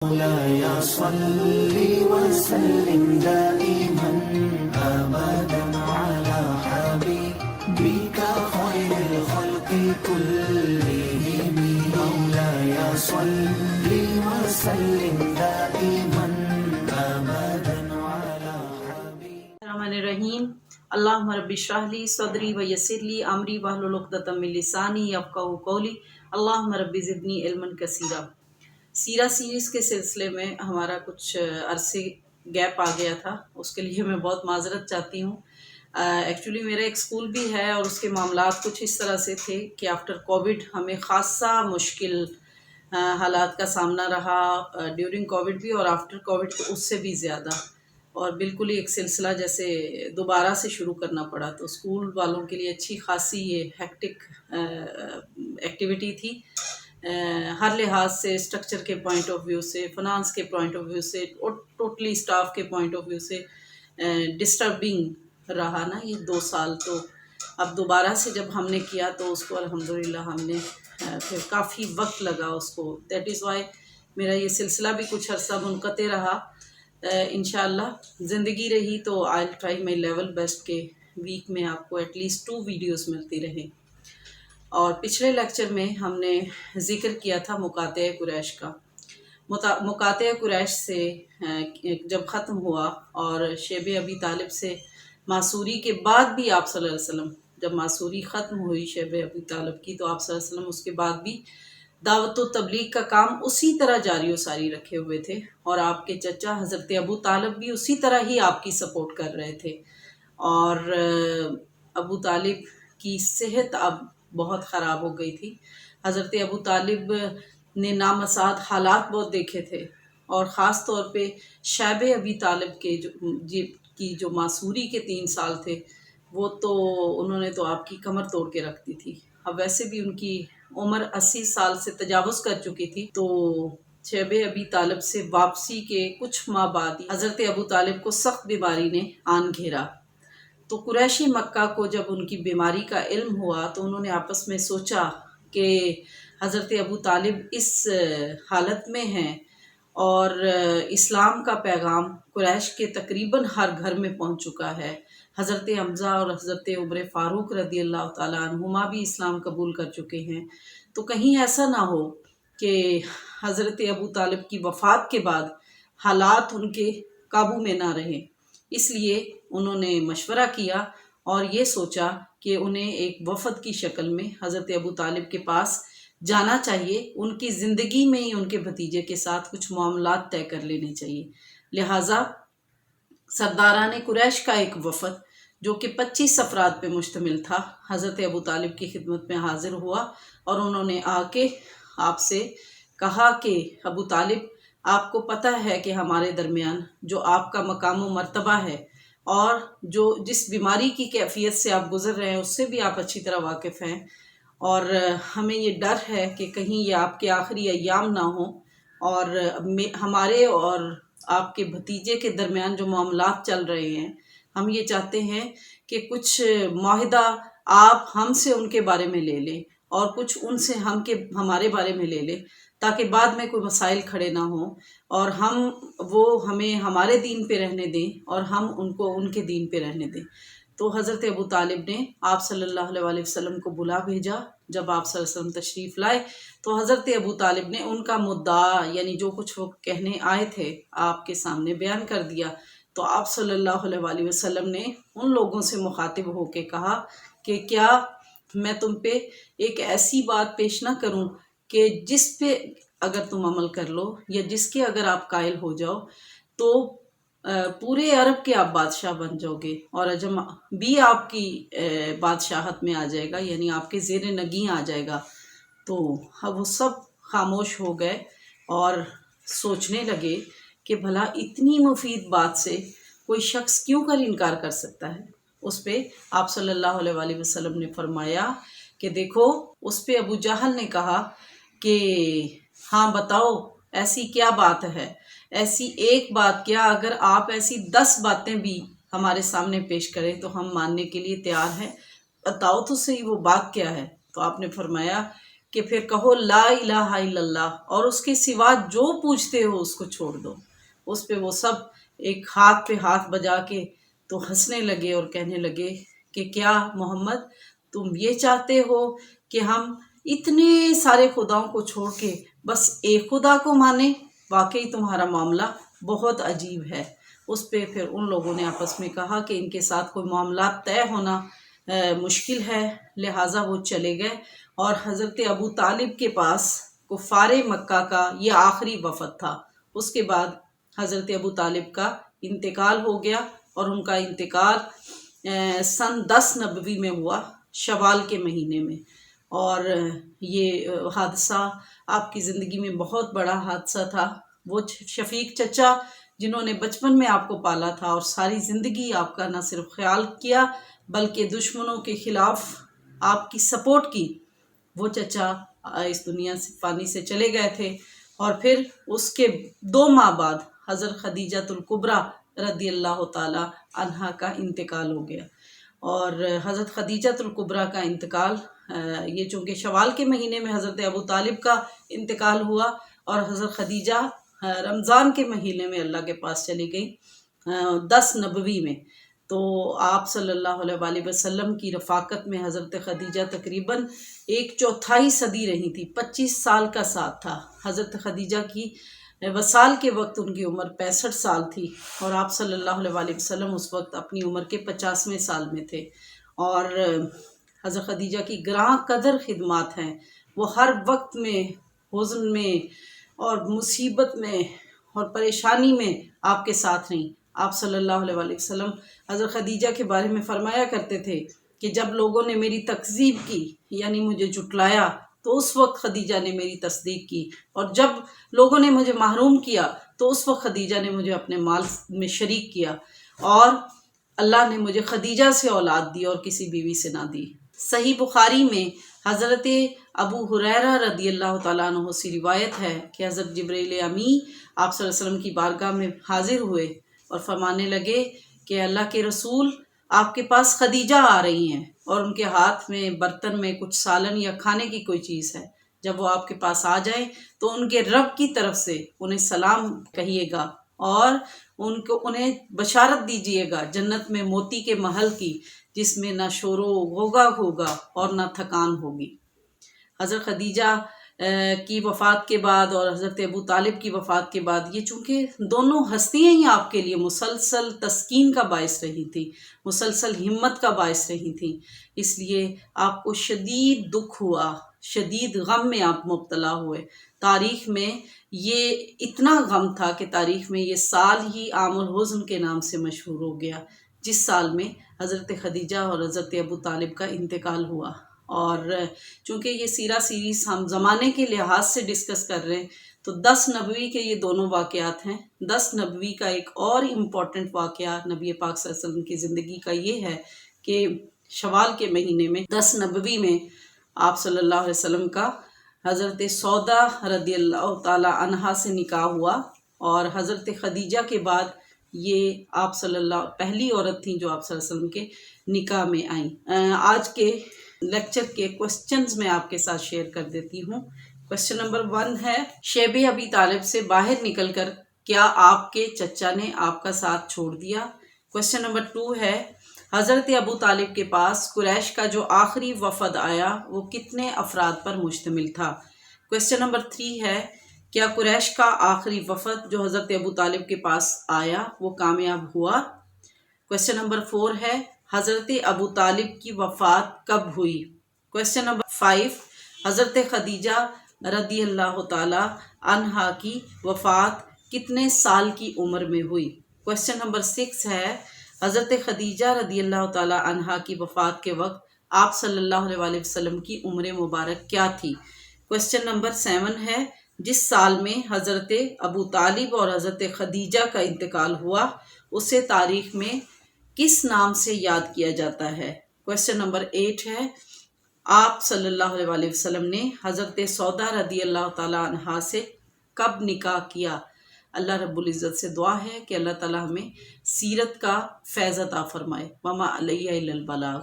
مولاي صل وسلم دائما أبدا على حبيبك خير الخلق كلهم مولاي صل وسلم دائما أبدا على حبيبك الرحمن الرحیم اللہم رب اشرح لی صدری ویسر لی امری واحلل عقدۃ من لسانی یفقہوا قولی اللہم رب زدنی علما کثیرا۔ سیرہ سیریز کے سلسلے میں ہمارا کچھ عرصے گیپ آ گیا تھا، اس کے لیے میں بہت معذرت چاہتی ہوں۔ ایکچولی میرا ایک اسکول بھی ہے اور اس کے معاملات کچھ اس طرح سے تھے کہ آفٹر کووڈ ہمیں خاصا مشکل حالات کا سامنا رہا، ڈیورنگ کووڈ بھی اور آفٹر کووڈ اس سے بھی زیادہ، اور بالکل ہی ایک سلسلہ جیسے دوبارہ سے شروع کرنا پڑا۔ تو اسکول والوں کے لیے اچھی خاصی یہ ہیکٹک ایکٹیویٹی تھی، ہر لحاظ سے، اسٹرکچر کے پوائنٹ آف ویو سے، فنانس کے پوائنٹ آف ویو سے، ٹوٹلی اسٹاف کے پوائنٹ آف ویو سے ڈسٹربنگ رہا نا یہ 2 سال۔ تو اب دوبارہ سے جب ہم نے کیا تو اس کو الحمدللہ ہم نے پھر کافی وقت لگا اس کو، دیٹ از وائی میرا یہ سلسلہ بھی کچھ عرصہ منقطع رہا۔ انشاءاللہ زندگی رہی تو I will try my level best کہ ویک میں آپ کو ایٹ لیسٹ 2 ویڈیوز ملتی رہیں۔ اور پچھلے لیکچر میں ہم نے ذکر کیا تھا مقاطع قریش کا۔ مقاطع قریش سے جب ختم ہوا اور شیب ابی طالب سے معصوری کے بعد بھی آپ صلی اللہ علیہ وسلم، جب معصوری ختم ہوئی شیب ابی طالب کی، تو آپ صلی اللہ علیہ وسلم اس کے بعد بھی دعوت و تبلیغ کا کام اسی طرح جاری و ساری رکھے ہوئے تھے، اور آپ کے چچا حضرت ابو طالب بھی اسی طرح ہی آپ کی سپورٹ کر رہے تھے۔ اور ابو طالب کی صحت اب بہت خراب ہو گئی تھی۔ حضرت ابو طالب نے نامساعد حالات بہت دیکھے تھے، اور خاص طور پہ شیب ابی طالب کے جو معصوری کے 3 سال تھے، وہ تو انہوں نے تو آپ کی کمر توڑ کے رکھ دی تھی۔ اب ویسے بھی ان کی عمر 80 سال سے تجاوز کر چکی تھی، تو شیب ابی طالب سے واپسی کے کچھ ماہ بعد حضرت ابو طالب کو سخت بیماری نے آن گھیرا۔ تو قریشی مکہ کو جب ان کی بیماری کا علم ہوا تو انہوں نے آپس میں سوچا کہ حضرت ابو طالب اس حالت میں ہیں اور اسلام کا پیغام قریش کے تقریباً ہر گھر میں پہنچ چکا ہے۔ حضرت حمزہ اور حضرت عمر فاروق رضی اللہ تعالیٰ عنہما بھی اسلام قبول کر چکے ہیں، تو کہیں ایسا نہ ہو کہ حضرت ابو طالب کی وفات کے بعد حالات ان کے قابو میں نہ رہیں۔ اس لیے انہوں نے مشورہ کیا اور یہ سوچا کہ انہیں ایک وفد کی شکل میں حضرت ابو طالب کے پاس جانا چاہیے، ان کی زندگی میں ہی ان کے بھتیجے کے ساتھ کچھ معاملات طے کر لینے چاہیے۔ لہٰذا سرداران قریش کا ایک وفد جو کہ 25 افراد پہ مشتمل تھا، حضرت ابو طالب کی خدمت میں حاضر ہوا، اور انہوں نے آ کے آپ سے کہا کہ ابو طالب، آپ کو پتہ ہے کہ ہمارے درمیان جو آپ کا مقام و مرتبہ ہے اور جس بیماری کی کیفیت سے آپ گزر رہے ہیں اس سے بھی آپ اچھی طرح واقف ہیں، اور ہمیں یہ ڈر ہے کہ کہیں یہ آپ کے آخری ایام نہ ہوں، اور ہمارے اور آپ کے بھتیجے کے درمیان جو معاملات چل رہے ہیں، ہم یہ چاہتے ہیں کہ کچھ معاہدہ آپ ہم سے ان کے بارے میں لے لیں اور کچھ ان سے ہمارے بارے میں لے لیں، تاکہ بعد میں کوئی مسائل کھڑے نہ ہوں، اور وہ ہمیں ہمارے دین پہ رہنے دیں اور ہم ان کو ان کے دین پہ رہنے دیں۔ تو حضرت ابو طالب نے آپ صلی اللہ علیہ وسلم کو بلا بھیجا۔ جب آپ صلی اللہ علیہ وسلم تشریف لائے تو حضرت ابو طالب نے ان کا مدعا، یعنی جو کچھ وہ کہنے آئے تھے، آپ کے سامنے بیان کر دیا۔ تو آپ صلی اللہ علیہ وسلم نے ان لوگوں سے مخاطب ہو کے کہا کہ کیا میں تم پہ ایک ایسی بات پیش نہ کروں کہ جس پہ اگر تم عمل کر لو یا جس کے اگر آپ قائل ہو جاؤ تو پورے عرب کے آپ بادشاہ بن جاؤ گے، اور عجم بھی آپ کی بادشاہت میں آ جائے گا، یعنی آپ کے زیر نگیں آ جائے گا۔ تو اب وہ سب خاموش ہو گئے اور سوچنے لگے کہ بھلا اتنی مفید بات سے کوئی شخص کیوں کر انکار کر سکتا ہے۔ اس پہ آپ صلی اللہ علیہ وسلم نے فرمایا کہ دیکھو، اس پہ ابو جہل نے کہا کہ ہاں بتاؤ ایسی کیا بات ہے، ایسی ایک بات کیا، اگر آپ ایسی 10 باتیں بھی ہمارے سامنے پیش کریں تو ہم ماننے کے لیے تیار ہیں، بتاؤ تو صحیح وہ بات کیا ہے۔ تو آپ نے فرمایا کہ پھر کہو لا الہ الا اللہ، اور اس کے سوا جو پوچھتے ہو اس کو چھوڑ دو۔ اس پہ وہ سب ایک ہاتھ پہ ہاتھ بجا کے تو ہنسنے لگے اور کہنے لگے کہ کیا محمد تم یہ چاہتے ہو کہ ہم اتنے سارے خداؤں کو چھوڑ کے بس ایک خدا کو مانیں؟ واقعی تمہارا معاملہ بہت عجیب ہے۔ اس پہ پھر ان لوگوں نے آپس میں کہا کہ ان کے ساتھ کوئی معاملات طے ہونا مشکل ہے، لہٰذا وہ چلے گئے اور حضرت ابو طالب کے پاس کفار مکہ کا یہ آخری وفد تھا۔ اس کے بعد حضرت ابو طالب کا انتقال ہو گیا، اور ان کا انتقال سن 10 نبوی میں ہوا، شوال کے مہینے میں۔ اور یہ حادثہ آپ کی زندگی میں بہت بڑا حادثہ تھا۔ وہ شفیق چچا جنہوں نے بچپن میں آپ کو پالا تھا اور ساری زندگی آپ کا نہ صرف خیال کیا بلکہ دشمنوں کے خلاف آپ کی سپورٹ کی، وہ چچا اس دنیا سے فانی سے چلے گئے تھے۔ اور پھر اس کے 2 ماہ بعد حضرت خدیجۃ الکبریٰ رضی اللہ تعالی عنہا کا انتقال ہو گیا۔ اور حضرت خدیجۃ الکبریٰ کا انتقال یہ چونکہ شوال کے مہینے میں حضرت ابو طالب کا انتقال ہوا، اور حضرت خدیجہ رمضان کے مہینے میں اللہ کے پاس چلی گئی 10 نبوی میں۔ تو آپ صلی اللہ علیہ وآلہ وسلم کی رفاقت میں حضرت خدیجہ تقریباً 1/4 صدی رہی تھی، 25 سال کا ساتھ تھا۔ حضرت خدیجہ کی وصال کے وقت ان کی عمر 65 سال تھی، اور آپ صلی اللہ علیہ وآلہ وسلم اس وقت اپنی عمر کے 50ویں سال میں تھے۔ اور حضرت خدیجہ کی گراں قدر خدمات ہیں، وہ ہر وقت میں حزن میں اور مصیبت میں اور پریشانی میں آپ کے ساتھ رہیں۔ آپ صلی اللہ علیہ وآلہ وسلم حضرت خدیجہ کے بارے میں فرمایا کرتے تھے کہ جب لوگوں نے میری تکذیب کی یعنی مجھے جھٹلایا تو اس وقت خدیجہ نے میری تصدیق کی، اور جب لوگوں نے مجھے محروم کیا تو اس وقت خدیجہ نے مجھے اپنے مال میں شریک کیا، اور اللہ نے مجھے خدیجہ سے اولاد دی اور کسی بیوی سے نہ دی۔ صحیح بخاری میں حضرت ابو ہریرہ رضی اللہ تعالیٰ عنہ سے روایت ہے کہ حضرت جبرائیل امی آپ صلی اللہ علیہ وسلم کی بارگاہ میں حاضر ہوئے اور فرمانے لگے کہ اللہ کے رسول، آپ کے پاس خدیجہ آ رہی ہیں اور ان کے ہاتھ میں برتن میں کچھ سالن یا کھانے کی کوئی چیز ہے۔ جب وہ آپ کے پاس آ جائیں تو ان کے رب کی طرف سے انہیں سلام کہیے گا، اور انہیں بشارت دیجیے گا جنت میں موتی کے محل کی، جس میں نہ شور و غوغا ہوگا اور نہ تھکان ہوگی۔ حضرت خدیجہ کی وفات کے بعد اور حضرت ابو طالب کی وفات کے بعد یہ چونکہ دونوں ہستیاں ہی آپ کے لیے مسلسل تسکین کا باعث رہی تھیں، مسلسل ہمت کا باعث رہی تھیں، اس لیے آپ کو شدید دکھ ہوا، شدید غم میں آپ مبتلا ہوئے۔ تاریخ میں یہ اتنا غم تھا کہ تاریخ میں یہ سال ہی عام الحزن کے نام سے مشہور ہو گیا، جس سال میں حضرت خدیجہ اور حضرت ابو طالب کا انتقال ہوا۔ اور چونکہ یہ سیرہ سیریز ہم زمانے کے لحاظ سے ڈسکس کر رہے ہیں تو 10 نبوی کے یہ دونوں واقعات ہیں۔ 10 نبوی کا ایک اور امپورٹنٹ واقعہ نبی پاک صلی اللہ علیہ وسلم کی زندگی کا یہ ہے کہ شوال کے مہینے میں 10 نبوی میں آپ صلی اللہ علیہ وسلم کا حضرت سودا رضی اللہ تعالی عنہا سے نکاح ہوا، اور حضرت خدیجہ کے بعد یہ آپ صلی اللہ پہلی عورت تھیں جو آپ صلی اللہ علیہ وسلم کے نکاح میں آئیں۔ آج کے لیکچر کے کوسچنز میں آپ کے ساتھ شیئر کر دیتی ہوں۔ کوسچن نمبر 1 ہے، شیب ابی طالب سے باہر نکل کر کیا آپ کے چچا نے آپ کا ساتھ چھوڑ دیا؟ کوسچن نمبر 2 ہے، حضرت ابو طالب کے پاس قریش کا جو آخری وفد آیا وہ کتنے افراد پر مشتمل تھا؟ کوسچن نمبر 3 ہے، کیا قریش کا آخری وفد جو حضرت ابو طالب کے پاس آیا وہ کامیاب ہوا؟ کوسچن نمبر 4 ہے، حضرت ابو طالب کی وفات کب ہوئی؟ کوسچن نمبر 5، حضرت خدیجہ رضی اللہ تعالی عنہا کی وفات کتنے سال کی عمر میں ہوئی؟ کوسچن نمبر 6 ہے، حضرت خدیجہ رضی اللہ تعالی عنہا کی وفات کے وقت آپ صلی اللہ علیہ وآلہ وسلم کی عمر مبارک کیا تھی؟ کوسچن نمبر 7 ہے، جس سال میں حضرت ابو طالب اور حضرت خدیجہ کا انتقال ہوا اسے تاریخ میں کس نام سے یاد کیا جاتا ہے؟ کوسچن نمبر 8 ہے، آپ صلی اللہ علیہ وآلہ وسلم نے حضرت سودا رضی اللہ تعالیٰ عنہا سے کب نکاح کیا؟ اللہ رب العزت سے دعا ہے کہ اللہ تعالیٰ ہمیں سیرت کا فیض عطا فرمائے۔ وما علیہ الا البلاغ۔